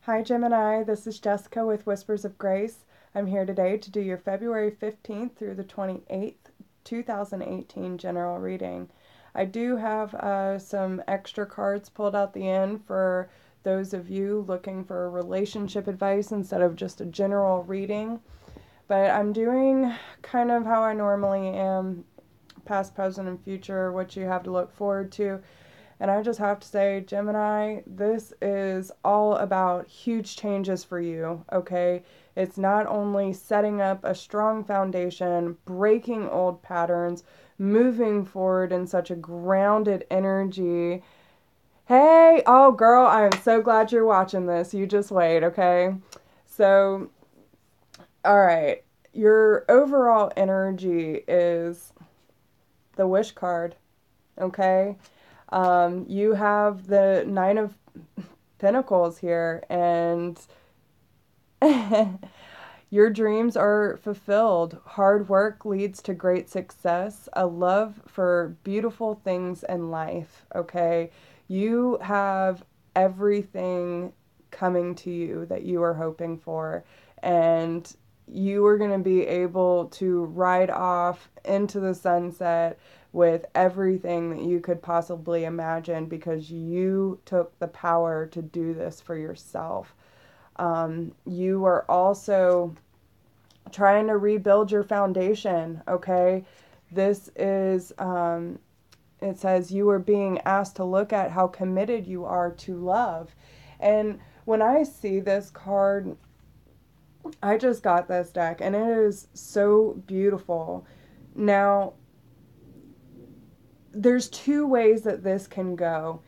Hi Gemini, this is Jessica with Whispers of Grace. I'm here today to do your February 15th through the 28th, 2018 general reading. I do have some extra cards pulled out the end for those of you looking for relationship advice instead of just a general reading. But I'm doing kind of how I normally am, past, present, and future, what you have to look forward to. And I just have to say, Gemini, this is all about huge changes for you, okay? It's not only setting up a strong foundation, breaking old patterns, moving forward in such a grounded energy. Hey, oh girl, I am so glad you're watching this. You just wait, okay? So, all right. Your overall energy is the wish card, okay? You have the Nine of Pentacles here, and your dreams are fulfilled. Hard work leads to great success, a love for beautiful things in life, okay? You have everything coming to you that you are hoping for, and you are going to be able to ride off into the sunset with everything that you could possibly imagine because you took the power to do this for yourself. You are also trying to rebuild your foundation, okay? This is, it says you are being asked to look at how committed you are to love. And when I see this card, I just got this deck and it is so beautiful. Now, there's two ways that this can go.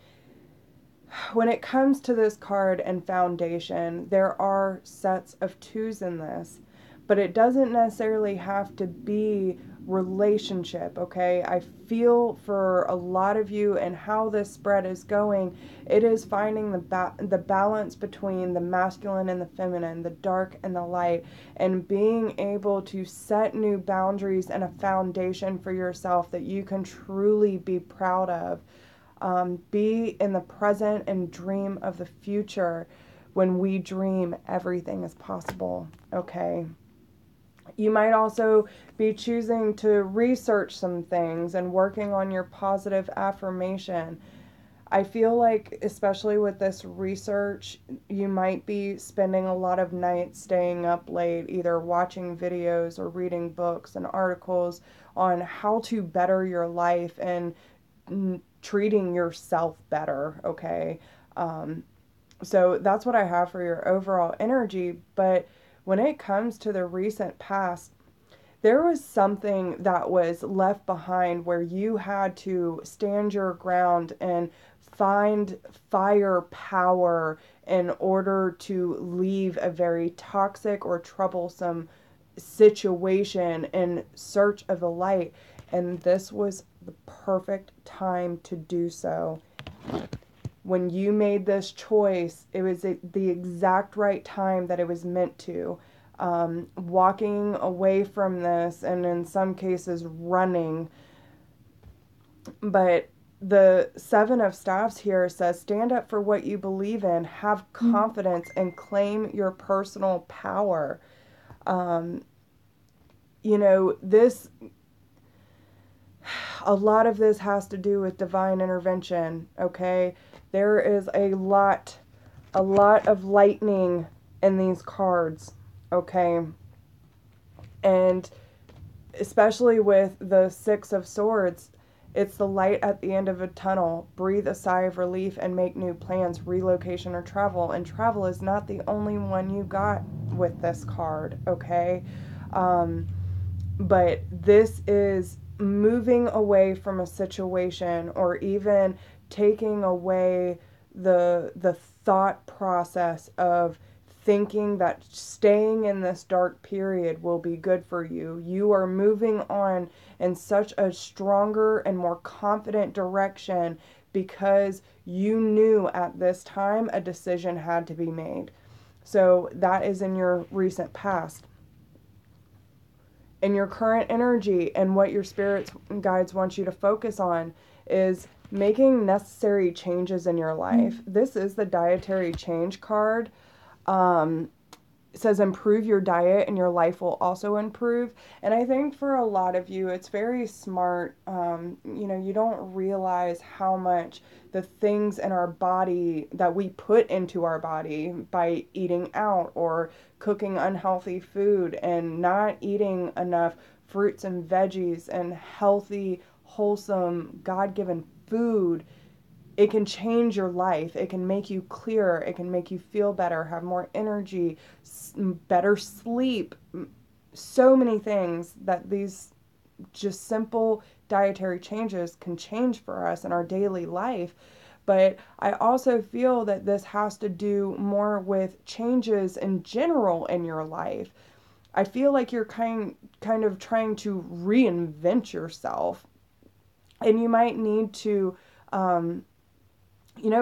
When it comes to this card and foundation, there are sets of twos in this, but it doesn't necessarily have to be relationship, okay? I feel for a lot of you and how this spread is going, it is finding the balance between the masculine and the feminine, the dark and the light, and being able to set new boundaries and a foundation for yourself that you can truly be proud of. Be in the present and dream of the future. When we dream, everything is possible, okay? You might also be choosing to research some things and working on your positive affirmation. I feel like, especially with this research, you might be spending a lot of nights staying up late, either watching videos or reading books and articles on how to better your life and treating yourself better, okay? So that's what I have for your overall energy. But when it comes to the recent past, there was something that was left behind where you had to stand your ground and find firepower in order to leave a very toxic or troublesome situation in search of the light. And this was the perfect time to do so. When you made this choice, it was the exact right time that it was meant to. Walking away from this, and in some cases running. But the Seven of Staffs here says, stand up for what you believe in, have confidence, and claim your personal power. This, a lot of this has to do with divine intervention, okay? There is a lot of lightning in these cards, okay? And especially with the Six of Swords, it's the light at the end of a tunnel. Breathe a sigh of relief and make new plans, relocation or travel. And travel is not the only one you got with this card, okay? But this is moving away from a situation, or even taking away the thought process of thinking that staying in this dark period will be good for you. You are moving on in such a stronger and more confident direction because you knew at this time a decision had to be made. So that is in your recent past. In your current energy, and what your spirits and guides want you to focus on is making necessary changes in your life. This is the dietary change card. It says improve your diet and your life will also improve. And I think for a lot of you, it's very smart. You don't realize how much the things in our body that we put into our body by eating out or cooking unhealthy food and not eating enough fruits and veggies and healthy, wholesome, God-given food, it can change your life. It can make you clearer. It can make you feel better, have more energy, better sleep. So many things that these just simple dietary changes can change for us in our daily life. But I also feel that this has to do more with changes in general in your life. I feel like you're kind of trying to reinvent yourself. And you might need to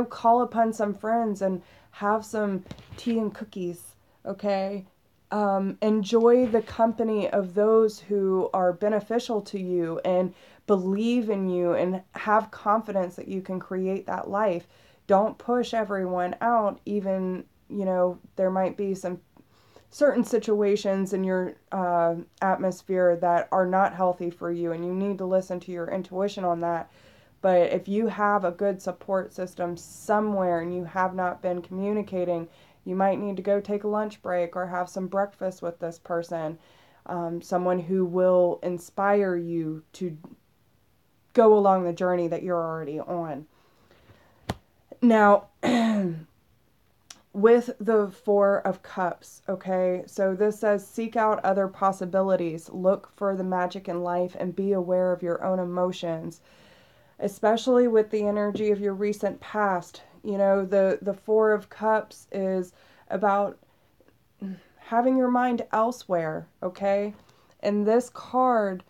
call upon some friends and have some tea and cookies, okay? Enjoy the company of those who are beneficial to you and believe in you and have confidence that you can create that life. Don't push everyone out, even, there might be some certain situations in your atmosphere that are not healthy for you, and you need to listen to your intuition on that. But if you have a good support system somewhere and you have not been communicating, you might need to go take a lunch break or have some breakfast with this person, someone who will inspire you to go along the journey that you're already on. Now, with the Four of Cups, okay, so this says seek out other possibilities, look for the magic in life, and be aware of your own emotions, especially with the energy of your recent past. The Four of Cups is about having your mind elsewhere, okay? And this card,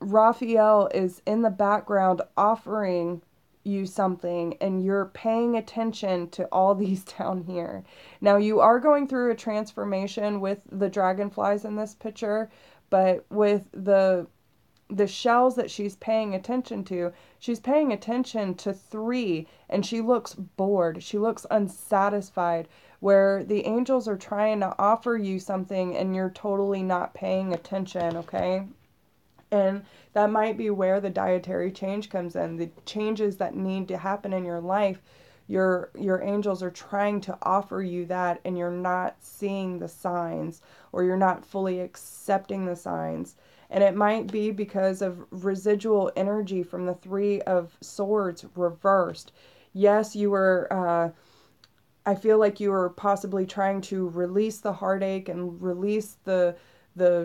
Raphael is in the background offering you something, and you're paying attention to all these down here. Now, you are going through a transformation with the dragonflies in this picture, but with the shells that she's paying attention to, she's paying attention to 3, and she looks bored. She looks unsatisfied, where the angels are trying to offer you something and you're totally not paying attention, okay? And that might be where the dietary change comes in. The changes that need to happen in your life, your angels are trying to offer you that, and you're not seeing the signs, or you're not fully accepting the signs. And it might be because of residual energy from the 3 of Swords reversed. Yes, you were, I feel like you were possibly trying to release the heartache and release the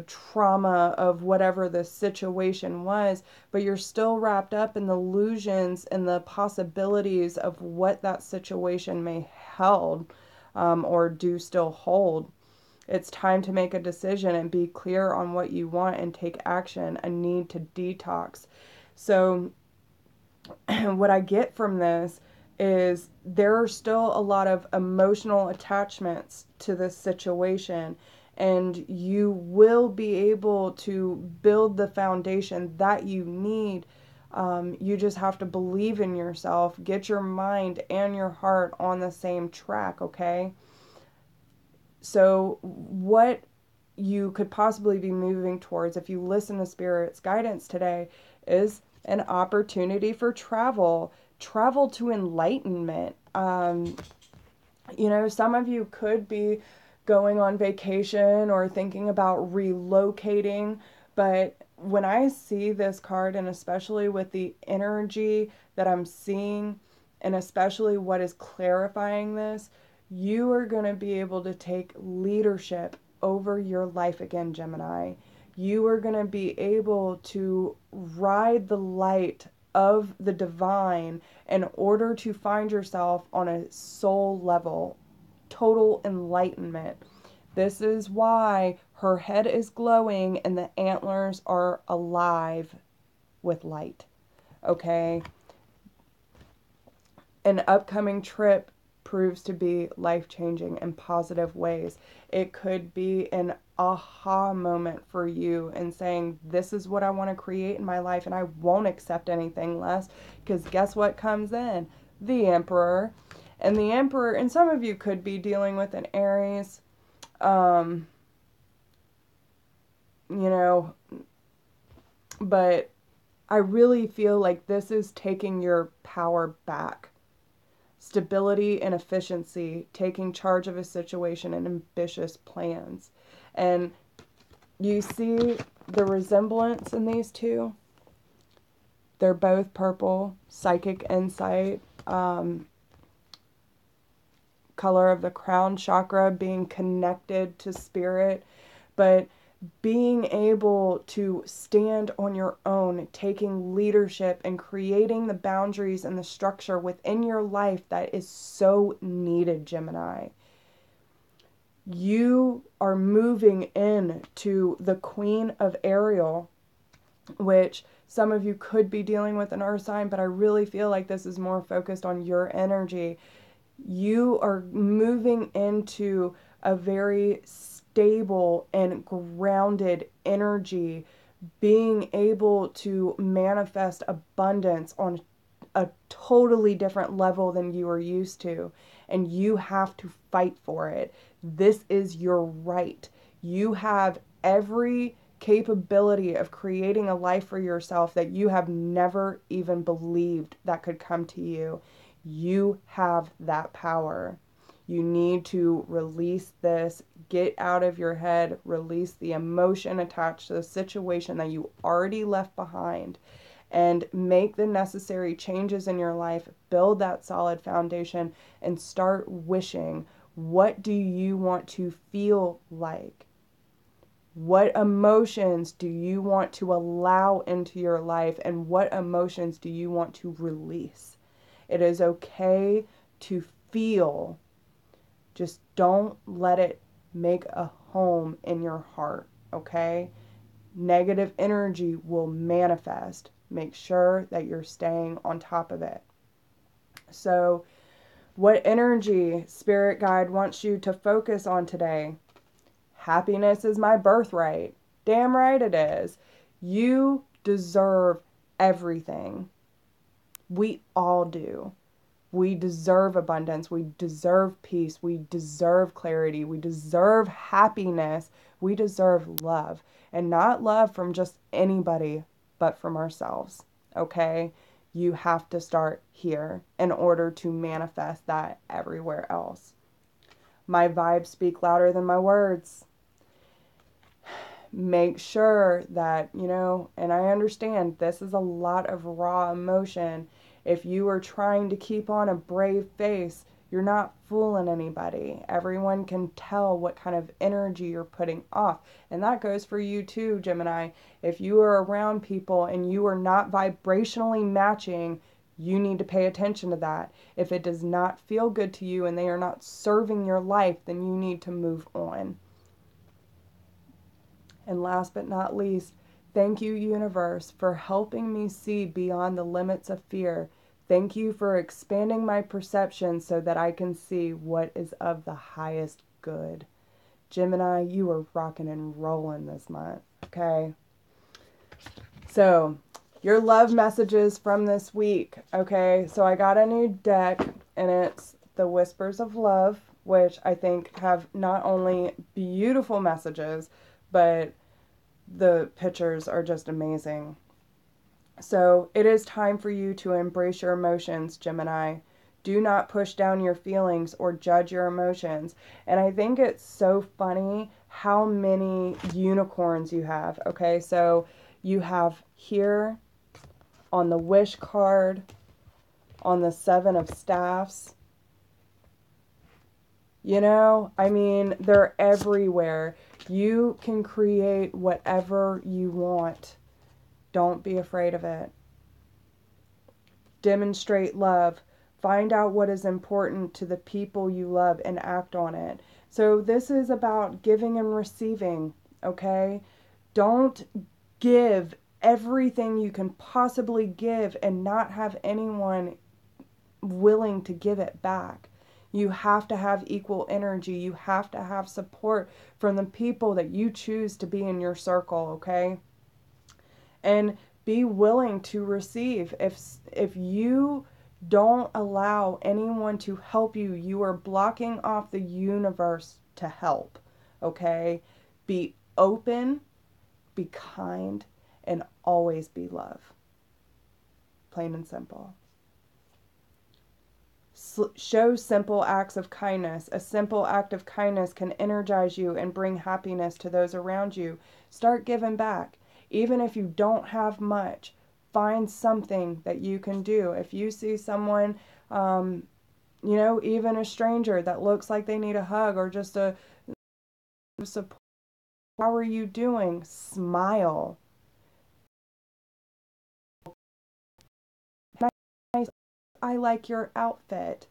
trauma of whatever the situation was, but you're still wrapped up in the illusions and the possibilities of what that situation may hold, or do still hold. It's time to make a decision and be clear on what you want and take action. A need to detox. So what I get from this is there are still a lot of emotional attachments to this situation, and you will be able to build the foundation that you need. You just have to believe in yourself, get your mind and your heart on the same track, okay? So what you could possibly be moving towards, if you listen to Spirit's guidance today, is an opportunity for travel to enlightenment. Some of you could be going on vacation or thinking about relocating, but when I see this card, and especially with the energy that I'm seeing, and especially what is clarifying this, you are going to be able to take leadership over your life again, Gemini. You are going to be able to ride the light of the divine in order to find yourself on a soul level, total enlightenment. This is why her head is glowing and the antlers are alive with light, okay? An upcoming trip proves to be life-changing in positive ways. It could be an aha moment for you and saying, this is what I want to create in my life, and I won't accept anything less, because guess what comes in? The Emperor. And the Emperor, and some of you could be dealing with an Aries, you know, but I really feel like this is taking your power back. Stability and efficiency, taking charge of a situation, and ambitious plans. And you see the resemblance in these two? They're both purple. Psychic insight. Color of the crown chakra, being connected to spirit. But being able to stand on your own, taking leadership and creating the boundaries and the structure within your life that is so needed, Gemini. You are moving into the Queen of Ariel, which some of you could be dealing with an earth sign, but I really feel like this is more focused on your energy. You are moving into a very stable and grounded energy, being able to manifest abundance on a totally different level than you are used to. And you have to fight for it. This is your right. You have every capability of creating a life for yourself that you have never even believed that could come to you. You have that power. You need to release this, get out of your head, release the emotion attached to the situation that you already left behind, and make the necessary changes in your life, build that solid foundation, and start wishing. What do you want to feel like? What emotions do you want to allow into your life, and what emotions do you want to release? It is okay to feel. Just don't let it make a home in your heart, okay? Negative energy will manifest. Make sure that you're staying on top of it. So, what energy Spirit Guide wants you to focus on today? Happiness is my birthright. Damn right it is. You deserve everything. We all do. We deserve abundance. We deserve peace. We deserve clarity. We deserve happiness. We deserve love. And not love from just anybody, but from ourselves. Okay? You have to start here in order to manifest that everywhere else. My vibes speak louder than my words. Make sure that, and I understand this is a lot of raw emotion. If you are trying to keep on a brave face, you're not fooling anybody. Everyone can tell what kind of energy you're putting off. And that goes for you too, Gemini. If you are around people and you are not vibrationally matching, you need to pay attention to that. If it does not feel good to you and they are not serving your life, then you need to move on. And last but not least, thank you, universe, for helping me see beyond the limits of fear. Thank you for expanding my perception so that I can see what is of the highest good. Gemini, you are rocking and rolling this month, okay? So, your love messages from this week, okay? So I got a new deck, and it's the Whispers of Love, which I think have not only beautiful messages, but the pictures are just amazing. So it is time for you to embrace your emotions, Gemini. Do not push down your feelings or judge your emotions. And I think it's so funny how many unicorns you have. Okay, so you have here on the wish card, on the 7 of staffs. They're everywhere. You can create whatever you want. Don't be afraid of it. Demonstrate love. Find out what is important to the people you love and act on it. So this is about giving and receiving, okay? Don't give everything you can possibly give and not have anyone willing to give it back. You have to have equal energy. You have to have support from the people that you choose to be in your circle, okay? And be willing to receive. If you Don't allow anyone to help you. You are blocking off the universe to help. Okay? Be open, be kind, and always be love. Plain and simple. Show simple acts of kindness. A simple act of kindness can energize you and bring happiness to those around you. Start giving back. Even if you don't have much, find something that you can do. If you see someone, even a stranger that looks like they need a hug or just a support, how are you doing? Smile. I like your outfit.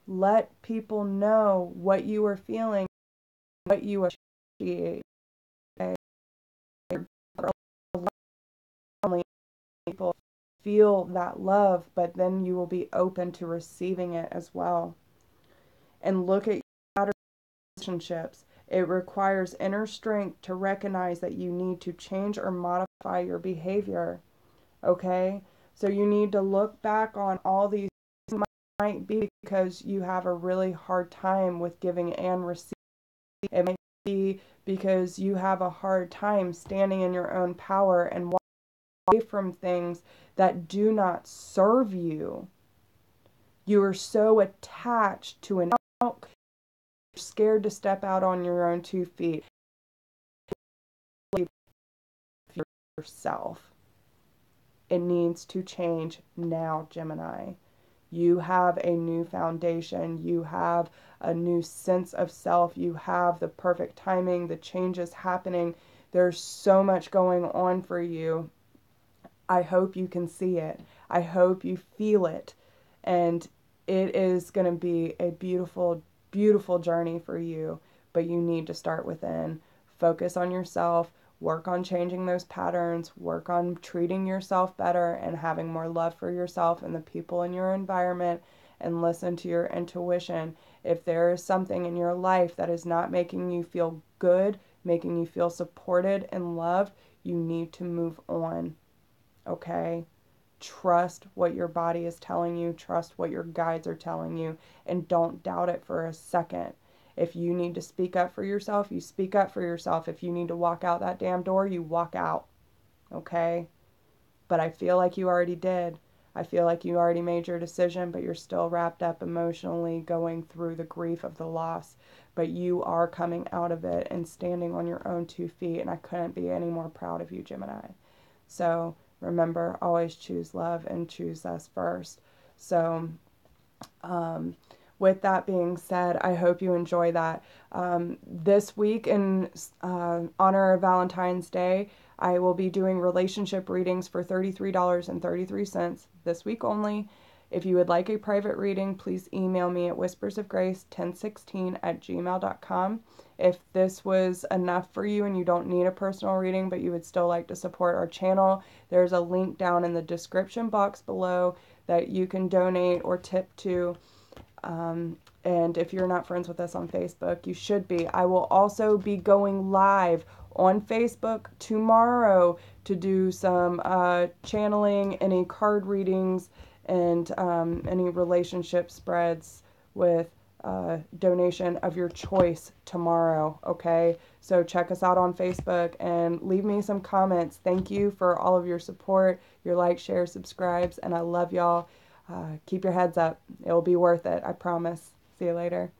Let people know what you are feeling, what you appreciate. Okay? People feel that love, but then you will be open to receiving it as well. And look at your relationships. It requires inner strength to recognize that you need to change or modify your behavior. Okay? So you need to look back on all these. Might be because you have a really hard time with giving and receiving. It might be because you have a hard time standing in your own power and walking away from things that do not serve you. You are so attached to an outcome, you're scared to step out on your own 2 feet. Yourself. It needs to change now, Gemini. You have a new foundation. You have a new sense of self. You have the perfect timing. The changes happening. There's so much going on for you. I hope you can see it. I hope you feel it. And it is going to be a beautiful, beautiful journey for you. But you need to start within. Focus on yourself. Work on changing those patterns, work on treating yourself better and having more love for yourself and the people in your environment, and listen to your intuition. If there is something in your life that is not making you feel good, making you feel supported and loved, you need to move on. Okay? Trust what your body is telling you, trust what your guides are telling you, and don't doubt it for a second. If you need to speak up for yourself, you speak up for yourself. If you need to walk out that damn door, you walk out. Okay? But I feel like you already did. I feel like you already made your decision, but you're still wrapped up emotionally going through the grief of the loss. But you are coming out of it and standing on your own 2 feet, and I couldn't be any more proud of you, Gemini. So remember, always choose love and choose us first. So, with that being said, I hope you enjoy that. This week, in honor of Valentine's Day, I will be doing relationship readings for $33.33 this week only. If you would like a private reading, please email me at whispersofgrace1016@gmail.com. If this was enough for you and you don't need a personal reading, but you would still like to support our channel, there's a link down in the description box below that you can donate or tip to. And if you're not friends with us on Facebook, you should be. I will also be going live on Facebook tomorrow to do some channeling, any card readings, and any relationship spreads with donation of your choice tomorrow. Okay, so check us out on Facebook and leave me some comments. Thank you for all of your support, your likes, shares, subscribes, and I love y'all. Keep your heads up. It will be worth it. I promise. See you later.